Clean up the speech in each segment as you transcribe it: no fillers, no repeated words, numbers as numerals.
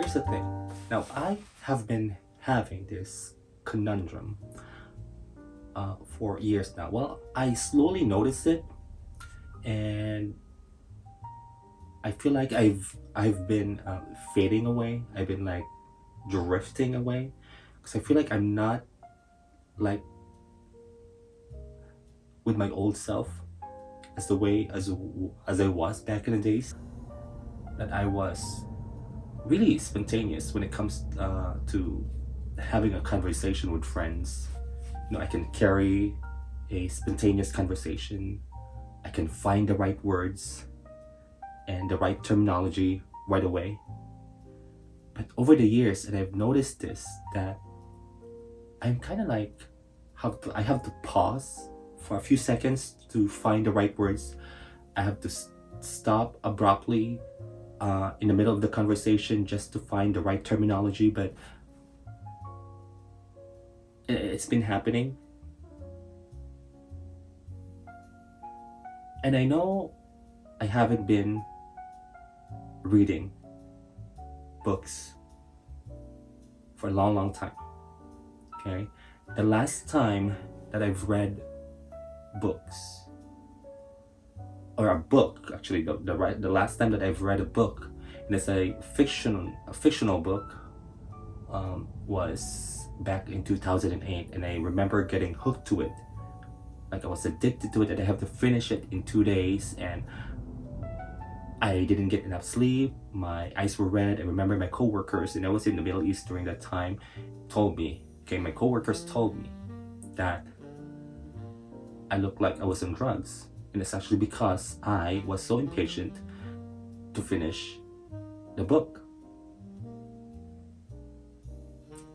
here's the thing. Now, I have been having this conundrum for years now. Well, I slowly noticed it, and I feel like I've been fading away. I've been like drifting away because I feel like I'm not like with my old self as the way as I was back in the days. That I was really spontaneous when it comes to having a conversation with friends. I can carry a spontaneous conversation. I can find the right words and the right terminology right away. But over the years, and I've noticed this, that I'm kind of like I have to pause for a few seconds to find the right words. I have to stop abruptly in the middle of the conversation just to find the right terminology. But it's been happening, and I know I haven't been reading books for a long time. Okay, the last time that I've read books, or a book actually, the last time that I've read a book, and it's a fictional book, was back in 2008, and I remember getting hooked to it. Like, I was addicted to it, and I have to finish it in 2 days, and I didn't get enough sleep. My eyes were red. I remember my coworkers, and I was in the Middle East during that time, my coworkers told me that I looked like I was on drugs. And it's actually because I was so impatient to finish the book.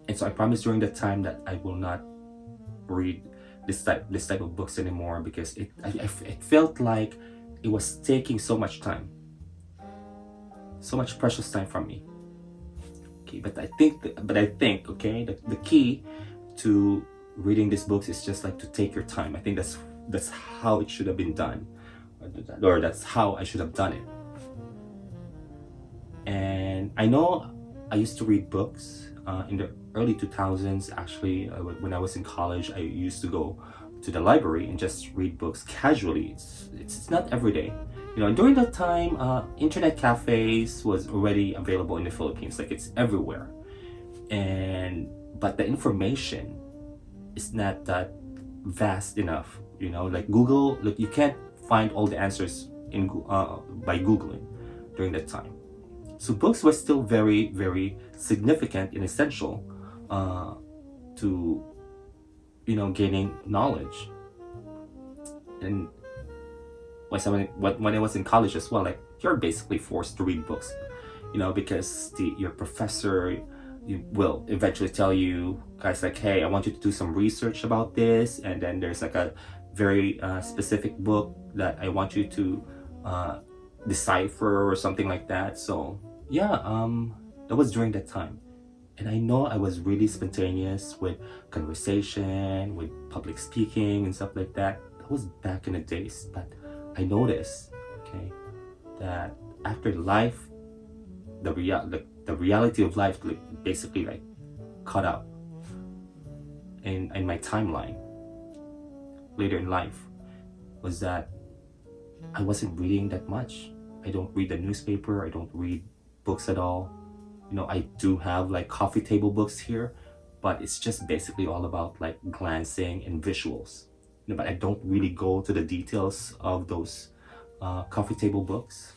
And so I promised during that time that I will not read this type of books anymore, because it felt like it was taking so much time, so much precious time from me. Okay, but I think okay, the key to reading these books is just like to take your time. I think that's how it should have been done, or that's how I should have done it. And I know I used to read books in the early 2000s. Actually, when I was in college, I used to go to the library and just read books casually. It's not every day. During that time, internet cafes was already available in the Philippines. Like, it's everywhere. But the information is not that vast enough. Like Google, look, you can't find all the answers by Googling during that time. So books were still very, very significant and essential to gaining knowledge. And when I was in college as well, like, you're basically forced to read books, because your professor will eventually tell you guys, like, hey, I want you to do some research about this, and then there's like a very specific book that I want you to decipher or something like that. So yeah, that was during that time. And I know I was really spontaneous with conversation, with public speaking and stuff like that. That was back in the days. But I noticed, okay, that after life, the reality of life basically like caught up in my timeline later in life, was that I wasn't reading that much. I don't read the newspaper. I don't read books at all. I do have like coffee table books here, but it's just basically all about like glancing and visuals. But I don't really go to the details of those coffee table books.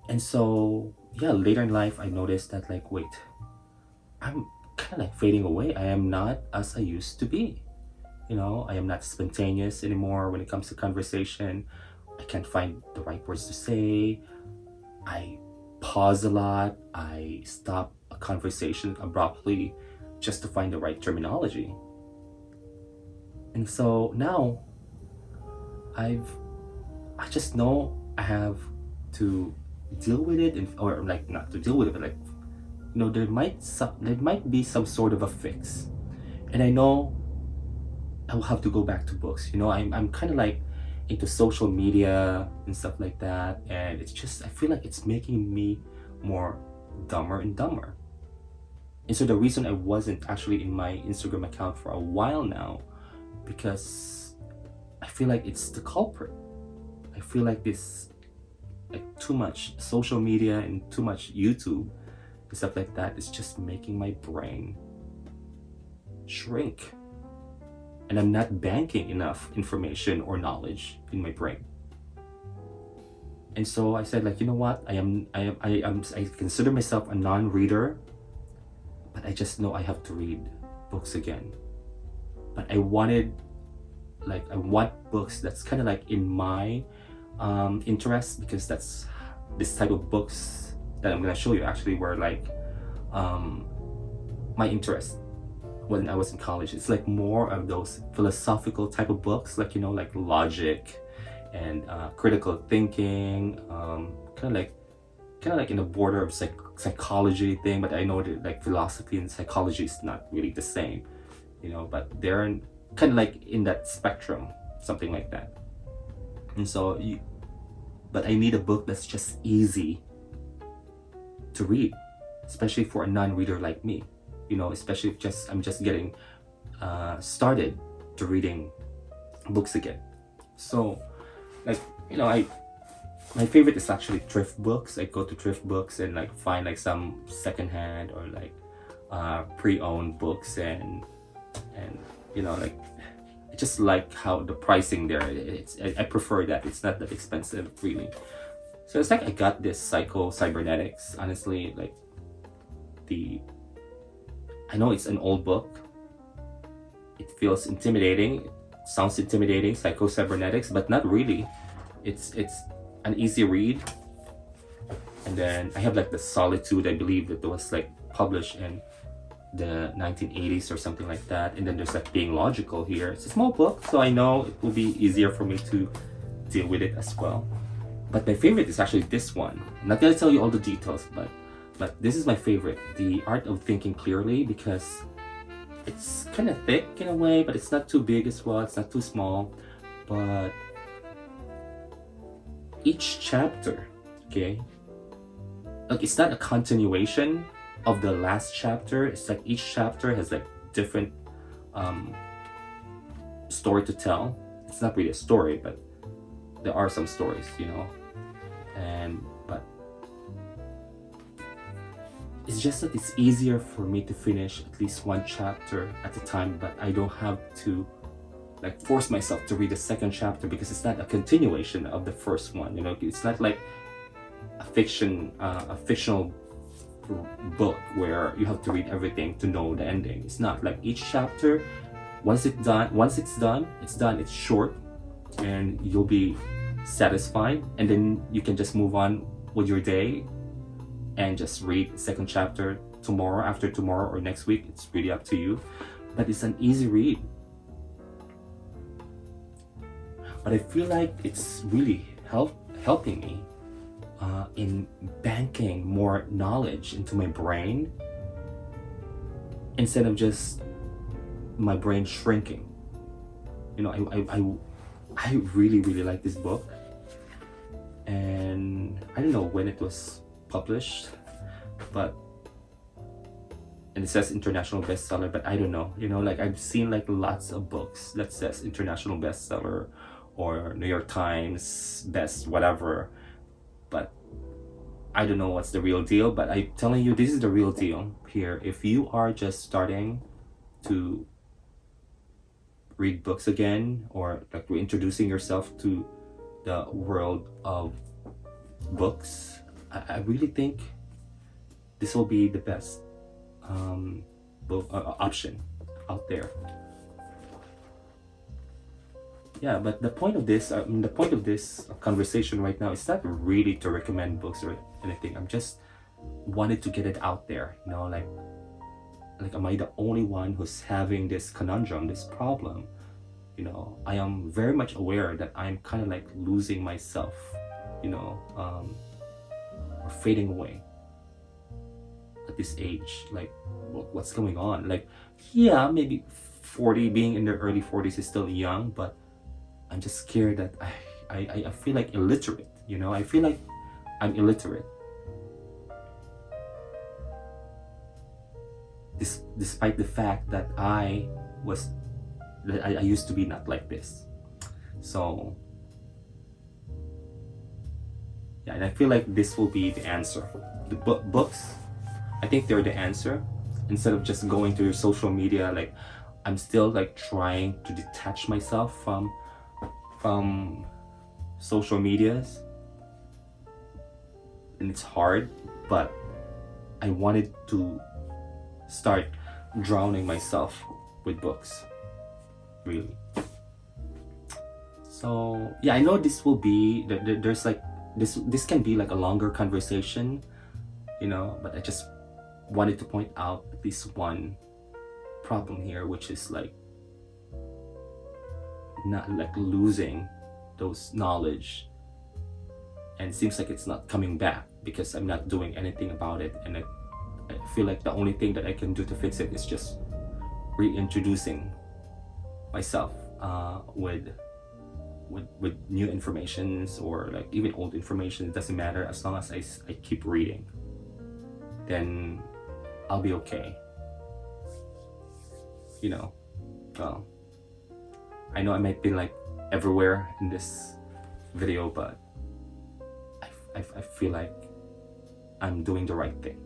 And so, yeah, later in life, I noticed that, like, wait, I'm kind of like fading away. I am not as I used to be. I am not spontaneous anymore when it comes to conversation. I can't find the right words to say. I pause a lot. I stop a conversation abruptly just to find the right terminology. And so now I just know I have to deal with it, or like, not to deal with it, but like, there might be some sort of a fix, and I know I will have to go back to books. I'm kind of like into social media and stuff like that, and it's just, I feel like it's making me more Dumber and Dumber. And so the reason I wasn't actually in my Instagram account for a while now, because I feel like it's the culprit. I feel like this, like too much social media and too much YouTube and stuff like that is just making my brain shrink. And I'm not banking enough information or knowledge in my brain. And so I said, like, you know what? I consider myself a non-reader, but I just know I have to read books again. But I want books that's kind of like in my interest, because that's this type of books that I'm gonna show you actually were like my interest when I was in college. It's like more of those philosophical type of books, like, you know, like logic and critical thinking, kind of like in the border of psychology thing. But I know that like philosophy and psychology is not really the same, you know, but they're kind of like in that spectrum, something like that. And so but I need a book that's just easy to read, especially for a non-reader like me, you know, especially if I'm just getting started to reading books again. So, like, you know, my favorite is actually thrift books. I go to thrift books and like find like some secondhand or like pre-owned books, and you know, like, I just like how the pricing there, I prefer that it's not that expensive really. So it's like I got this Psycho Cybernetics. Honestly, like, I know it's an old book. It feels intimidating. It sounds intimidating, Psycho Cybernetics, but not really. It's an easy read. And then I have like the Solitude, I believe that was like published in the 1980s or something like that. And then there's like Being Logical here. It's a small book, so I know it will be easier for me to deal with it as well. But my favorite is actually this one. I'm not gonna tell you all the details, but this is my favorite, The Art of Thinking Clearly, because it's kind of thick in a way, but it's not too big as well. It's not too small. But each chapter, okay, like, it's not a continuation of the last chapter. It's like each chapter has like different story to tell. It's not really a story, but there are some stories, you know. But it's just that it's easier for me to finish at least one chapter at a time, but I don't have to like force myself to read the second chapter, because it's not a continuation of the first one, you know. It's not like a fictional book where you have to read everything to know the ending. It's not like each chapter, once it's done, it's short, and you'll be satisfied, and then you can just move on with your day and just read the second chapter tomorrow, after tomorrow, or next week. It's really up to you, but it's an easy read. But I feel like it's really helping me in banking more knowledge into my brain, instead of just my brain shrinking. You know, I really, really like this book, and I don't know when it was published, and it says international bestseller, but I don't know, you know, like, I've seen like lots of books that says international bestseller or New York Times best whatever, but I don't know what's the real deal. But I'm telling you, this is the real deal here. If you are just starting to read books again, or like reintroducing yourself to the world of books, I really think this will be the best option out there. Yeah, but the point of this conversation right now is not really to recommend books or anything. I'm just wanted to get it out there, you know, like, am I the only one who's having this conundrum, this problem? You know, I am very much aware that I'm kind of like losing myself, you know, or fading away at this age. Like, what's going on? Like, yeah, maybe 40, being in their early 40s is still young, but I'm just scared that I feel like illiterate, you know. I feel like I'm illiterate. despite the fact that I used to be not like this. So yeah, and I feel like this will be the answer. The books, I think they're the answer. Instead of just going to your social media, like I'm still like trying to detach myself from social medias, and it's hard, but I wanted to start drowning myself with books, really. So yeah, I know this will be there's like this can be like a longer conversation, you know, but I just wanted to point out at least one problem here, which is like not like losing those knowledge, and it seems like it's not coming back because I'm not doing anything about it. And I feel like the only thing that I can do to fix it is just reintroducing myself with new informations, or like even old information. It doesn't matter, as long as I keep reading, then I'll be okay, you know. Well, I know I might be like everywhere in this video, but I feel like I'm doing the right thing.